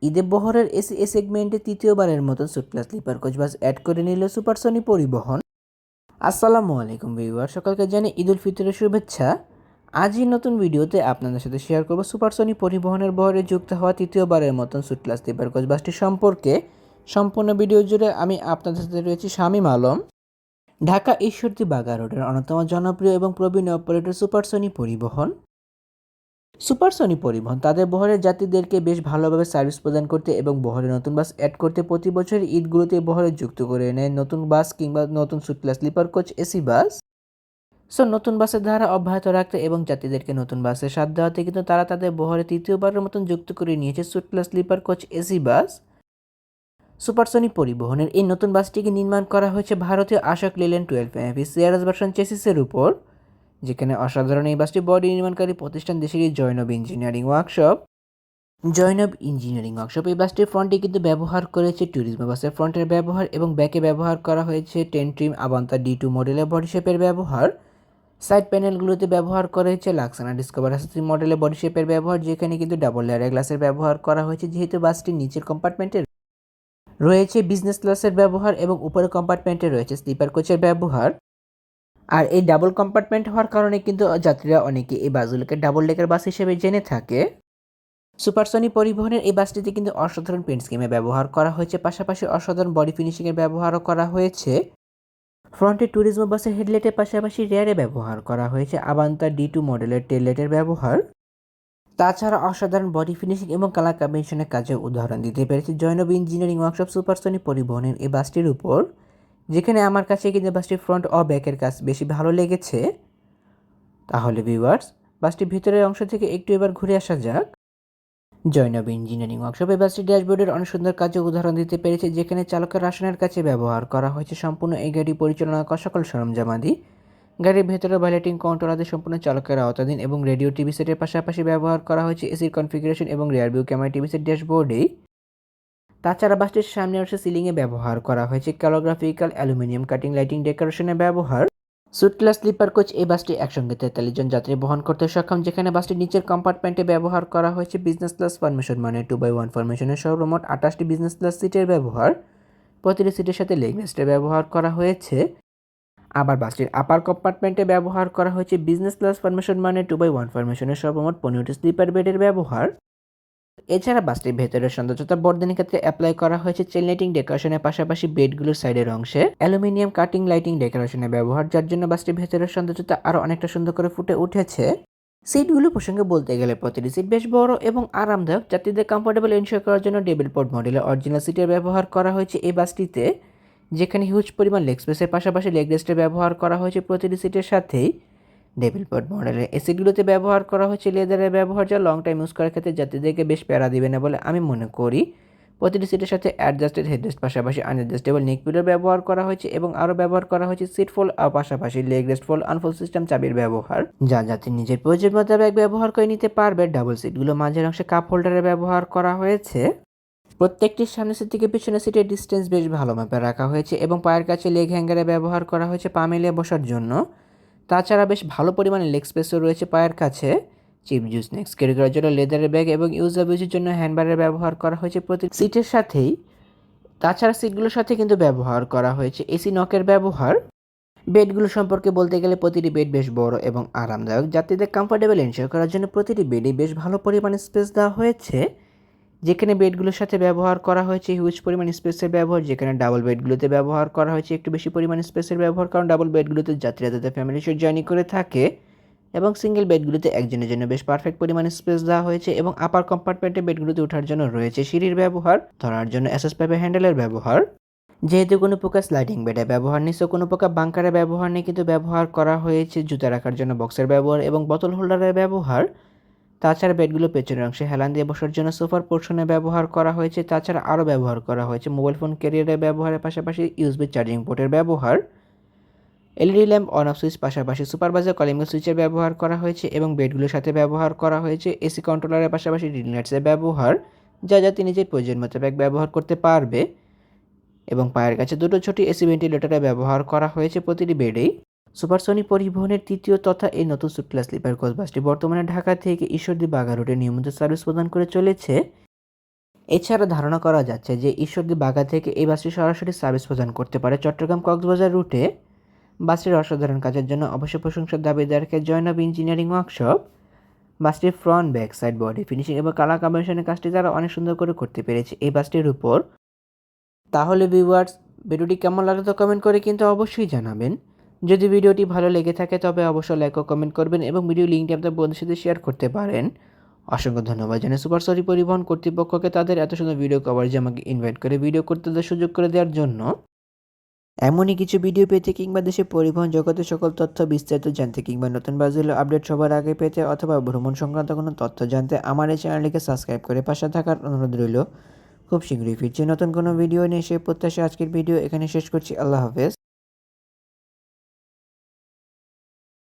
ঈদে বহরের এসি সেগমেন্টে তৃতীয়বারের মতন suite class sleeper coach bus add করে নিল সুপারসনিক পরিবহন। আসসালামু আলাইকুম ভিউয়ার, সকলকে জানাই ঈদ উল ফিতরের শুভেচ্ছা। আজই নতুন ভিডিওতে আপনাদের সাথে শেয়ার করব সুপারসনিক পরিবহনের বহরে যুক্ত হওয়া তৃতীয়বারের মতন সুট ক্লাস স্লিপার কোচ বাসটি সম্পর্কে। সম্পূর্ণ ভিডিও জুড়ে আমি আপনাদের সাথে রয়েছি শামীম আলম। ঢাকা ঈশ্বরদী বাগা রোডের অন্যতম জনপ্রিয় এবং প্রবীণ অপারেটর সুপারসনিক পরিবহন। সুপারসনিক পরিবহন তাদের বহরের যাত্রীদেরকে বেশ ভালোভাবে সার্ভিস প্রদান করতে এবং বহরে নতুন বাস অ্যাড করতে প্রতি বছর ঈদগুলোতে বহরে যুক্ত করে নেয় নতুন বাস কিংবা নতুন suite class sleeper coach AC bus. নতুন বাসের ধারা অব্যাহত রাখতে এবং যাত্রীদেরকে নতুন বাসের স্বাদ দেওয়াতে কিন্তু তারা তাদের বহরে তৃতীয়বারের মতন যুক্ত করে নিয়েছে suite class sleeper coach AC bus. Supersonic পরিবহনের এই নতুন বাসটিকে নির্মাণ করা হয়েছে ভারতীয় Ashok Leyland 12 MP CRS version চেসিসের উপর, যেখানে অসাধারণ এই বাসটি বডি নির্মাণকারী প্রতিষ্ঠান দেশেরই জৈনব ইঞ্জিনিয়ারিং ওয়ার্কশপ। এই বাসটির ফ্রন্টে কিন্তু ব্যবহার করেছে ট্যুরিজম বাসের ফ্রন্টের ব্যবহার এবং ব্যাকে ব্যবহার করা হয়েছে 10 ট্রিম আভান্তা D2 মডেলের বডি শেপের ব্যবহার। সাইড প্যানেলগুলোতে ব্যবহার করা হয়েছে লাক্সানা ডিসকভার S3 মডেলের বডি শেপের ব্যবহার, যেখানে কিন্তু ডাবল লেয়ারের গ্লাসের ব্যবহার করা হয়েছে, যেহেতু বাসটির নিচের কম্পার্টমেন্টে রয়েছে বিজনেস ক্লাসের ব্যবহার এবং উপরের কম্পার্টমেন্টে রয়েছে স্লিপার কোচের ব্যবহার। আর এই ডাবল কম্পার্টমেন্ট হওয়ার কারণে কিন্তু যাত্রীরা অনেকে এই বাসগুলোকে ডাবল ডেকার বাস হিসেবে জেনে থাকে। সুপারসনিক পরিবহনের এই বাসটিতে কিন্তু অসাধারণ পেন্ট স্কিমে ব্যবহার করা হয়েছে, পাশাপাশি অসাধারণ বডি ফিনিশিংয়ের ব্যবহারও করা হয়েছে। ফ্রন্টে ট্যুরিজম বাসের হেডলাইটের পাশাপাশি রেয়ারে ব্যবহার করা হয়েছে আভান্তা D2 মডেলের টেললাইটের ব্যবহার। তাছাড়া অসাধারণ বডি ফিনিশিং এবং কালার কম্বিনেশনের কাজে উদাহরণ দিতে পেরেছে জৈনব ইঞ্জিনিয়ারিং ওয়ার্কশপ সুপারসনিক পরিবহনের এই বাসটির উপর, যেখানে আমার কাছে কিন্তু বাসটির ফ্রন্ট ও ব্যাকের কাজ বেশি ভালো লেগেছে। তাহলে ভিউয়ার্স, বাসটির ভিতরের অংশ থেকে একটু এবার ঘুরে আসা যাক। জৈনব ইঞ্জিনিয়ারিং ওয়ার্কশপে বাসটি ড্যাশবোর্ডের অনেক সুন্দর কাজে উদাহরণ দিতে পেরেছে, যেখানে চালকের আসনের কাছে ব্যবহার করা হয়েছে সম্পূর্ণ এই গাড়ি পরিচালনা করা সকল সরঞ্জামাদি। গাড়ির ভেতরে লাইটিং কন্ট্রোল আদি সম্পূর্ণ চালকের আওতাধীন এবং রেডিও টিভি সেটের পাশাপাশি ব্যবহার করা হয়েছে এসির কনফিগারেশন এবং rear view camera TV set ড্যাশবোর্ডেই। তাছাড়া বাসটির সামনে অংশে সিলিংয়ে ব্যবহার করা হয়েছে ক্যালোগ্রাফিক্যাল অ্যালুমিনিয়াম কাটিং লাইটিং ডেকোরেশনের ব্যবহার। সুট ক্লাস স্লিপার কোচ এই বাসটি একসঙ্গে 43 জন যাত্রী বহন করতে সক্ষম, যেখানে বাসটির নিচের কম্পার্টমেন্টে ব্যবহার করা হয়েছে বিজনেস ক্লাস ফরমেশন, মানে 2x1 ফরমেশনের সর্বমোট 28টি বিজনেস ক্লাস সিটের ব্যবহার। প্রতিটি সিটের সাথে লেগ রেস্টের ব্যবহার করা হয়েছে। আবার বাসটির আপার কম্পার্টমেন্টে ব্যবহার করা হয়েছে বিজনেস ক্লাস ফরমেশন, মানে 2x1 ফরমেশনের সর্বমোট 15টি স্লিপার বেডের ব্যবহার। এছাড়া বাসটির ভেতরের সৌন্দর্যতা বর্ধনের ক্ষেত্রে অ্যাপ্লাই করা হয়েছে চেন লাইটিং ডেকোরেশনের পাশাপাশি বেডগুলোর সাইডের অংশে অ্যালুমিনিয়াম কাটিং লাইটিং ডেকোরেশনের ব্যবহার, যার জন্য বাসটির ভেতরের সৌন্দর্যতা আরও অনেকটা সুন্দর করে ফুটে উঠেছে। সিটগুলো প্রসঙ্গে বলতে গেলে প্রতিটি সিট বেশ বড় এবং আরামদায়ক। যাত্রীদের কমফোর্টেবল এনশিওর করার জন্য ডেবিল পোর্ট মডেলের অরিজিনাল সিটের ব্যবহার করা হয়েছে এই বাসটিতে, যেখানে হিউজ পরিমাণ লেগ স্পেসের পাশাপাশি লেগ রেস্টের ব্যবহার করা হয়েছে প্রতিটি সিটের সাথেই। ডেভিল পড মডেলের এসিগুলোতে ব্যবহার করা হয়েছে লেদারের ব্যবহার, যা লং টাইম ইউজ করার ক্ষেত্রে যাত্রীদেরকে বেশ প্যারা দিবে না বলে আমি মনে করি। প্রতিটি সিটের সাথে অ্যাডজাস্টেড হেডরেস্ট পাশাপাশি আনঅ্যাডজাস্টেবল নেক পিলো ব্যবহার করা হয়েছে এবং আরও ব্যবহার করা হয়েছে সিট ফোল্ড আর পাশাপাশি leg rest fold unfold system চাবির ব্যবহার, যা যাত্রী নিজের প্রয়োজন মোতাবেক ব্যবহার করে নিতে পারবে। ডাবল সিটগুলো মাঝের অংশে কাপ হোল্ডারের ব্যবহার করা হয়েছে। প্রত্যেকটির সামনের সিট থেকে পিছনের সিটের ডিস্টেন্স বেশ ভালো মাপে রাখা হয়েছে এবং পায়ের কাছে লেগ হ্যাঙ্গারে ব্যবহার করা হয়েছে পা মেলে বসার জন্য। তাছাড়া বেশ ভালো পরিমাণে লেগ স্পেসও রয়েছে পায়ের কাছে। চিপ জুস স্ন্যাক্স ক্যারি করার জন্য লেদারের ব্যাগ এবং ইউজের জন্য হ্যান্ডবারের ব্যবহার করা হয়েছে প্রতি সিটের সাথেই। তাছাড়া সিটগুলোর সাথে কিন্তু ব্যবহার করা হয়েছে এসি নকের ব্যবহার। বেডগুলো সম্পর্কে বলতে গেলে প্রতিটি বেড বেশ বড় এবং আরামদায়ক। যাত্রীদের কমফোর্টেবল এনশিওর করার জন্য প্রতিটি বেডে বেশ ভালো পরিমাণে স্পেস দেওয়া হয়েছে, যেখানে বেডগুলোর সাথে ব্যবহার করা হয়েছে হিউজ পরিমাণ স্পেসের ব্যবহার, যেখানে ডাবল বেডগুলোতে ব্যবহার করা হয়েছে একটু বেশি পরিমাণ স্পেসের ব্যবহার, কারণ ডাবল বেডগুলোতে যাত্রীরা তাদের ফ্যামিলির সাথে জার্নি করে থাকে এবং সিঙ্গেল বেডগুলোতে একজনের জন্য বেশ পারফেক্ট পরিমাণ স্পেস দেওয়া হয়েছে এবং আপার কম্পার্টমেন্টে বেডগুলোতে ওঠার জন্য রয়েছে সিঁড়ির ব্যবহার, ধরার জন্য এসএস পাইপের হ্যান্ডেলের ব্যবহার। যেহেতু কোনো প্রকার স্লাইডিং বেডের ব্যবহার নেই, কোনো প্রকার বাংকারের ব্যবহার নেই, কিন্তু ব্যবহার করা হয়েছে জুতা রাখার জন্য বক্সের ব্যবহার এবং বোতল হোল্ডারের ব্যবহার। তাছাড়া বেডগুলো পেছনের অংশে হেলান দিয়ে বসার জন্য সোফার পোর্শনে ব্যবহার করা হয়েছে। তাছাড়া আরও ব্যবহার করা হয়েছে মোবাইল ফোন ক্যারিয়ারের ব্যবহারের পাশাপাশি ইউএসবি চার্জিং পোর্টের ব্যবহার। LED lamp on off switch পাশাপাশি সুপারভাইজার কলিং সুইচের ব্যবহার করা হয়েছে এবং বেডগুলোর সাথে ব্যবহার করা হয়েছে এসি কন্ট্রোলারের পাশাপাশি রিং লাইটসের ব্যবহার, যা যাতে নিজের প্রয়োজন মোতাবেক ব্যবহার করতে পারবে। এবং পায়ের কাছে দুটো ছোটি এসি ভেন্টিলেটরের ব্যবহার করা হয়েছে প্রতিটি বেডেই। সুপারসনিক পরিবহনের তৃতীয় তথা এই নতুন সুট ক্লাস স্লিপার কোচ বাসটি বর্তমানে ঢাকা থেকে ঈশ্বরদী বাগা রোডে নিয়মিত সার্ভিস প্রদান করে চলেছে। এছাড়া ধারণা করা যাচ্ছে যে ঈশ্বরদী বাগা থেকে এই বাসটি সরাসরি সার্ভিস প্রদান করতে পারে চট্টগ্রাম কক্সবাজার রুটে। বাসটির অসাধারণ কাজের জন্য অবশ্য প্রশংসার দাবিদার রাখে জয়নব ইঞ্জিনিয়ারিং ওয়ার্কশপ। বাসটির front back side body finishing এবং কালার কম্বিনেশনের কাজটি তারা অনেক সুন্দর করে করতে পেরেছে এই বাসটির উপর। তাহলে ভিউয়ার্স, ভিডিওটি কেমন লাগলো তো কমেন্ট করে কিন্তু অবশ্যই জানাবেন। যদি ভিডিওটি ভালো লেগে থাকে তবে অবশ্যই লাইক ও কমেন্ট করবেন এবং ভিডিও লিঙ্কটি আপনার বন্ধুদের সাথে শেয়ার করতে পারেন। অসংখ্য ধন্যবাদ জানাই সুপার সরি পরিবহন কর্তৃপক্ষকে তাদের এত সুন্দর ভিডিও কভারেজে আমাকে ইনভাইট করে ভিডিও করতে সুযোগ করে দেওয়ার জন্য। এমনই কিছু ভিডিও পেতে কিংবা দেশে পরিবহন জগতের সকল তথ্য বিস্তারিত জানতে কিংবা নতুন বাসগুলো আপডেট সবার আগে পেতে অথবা ভ্রমণ সংক্রান্ত কোনো তথ্য জানতে আমার এই চ্যানেলটিকে সাবস্ক্রাইব করে পাশে থাকার অনুরোধ রইল। খুব শীঘ্রই ফিরছি নতুন কোনো ভিডিও নিয়ে, সে প্রত্যাশা আজকের ভিডিও এখানে শেষ করছি। আল্লাহ হাফেজ।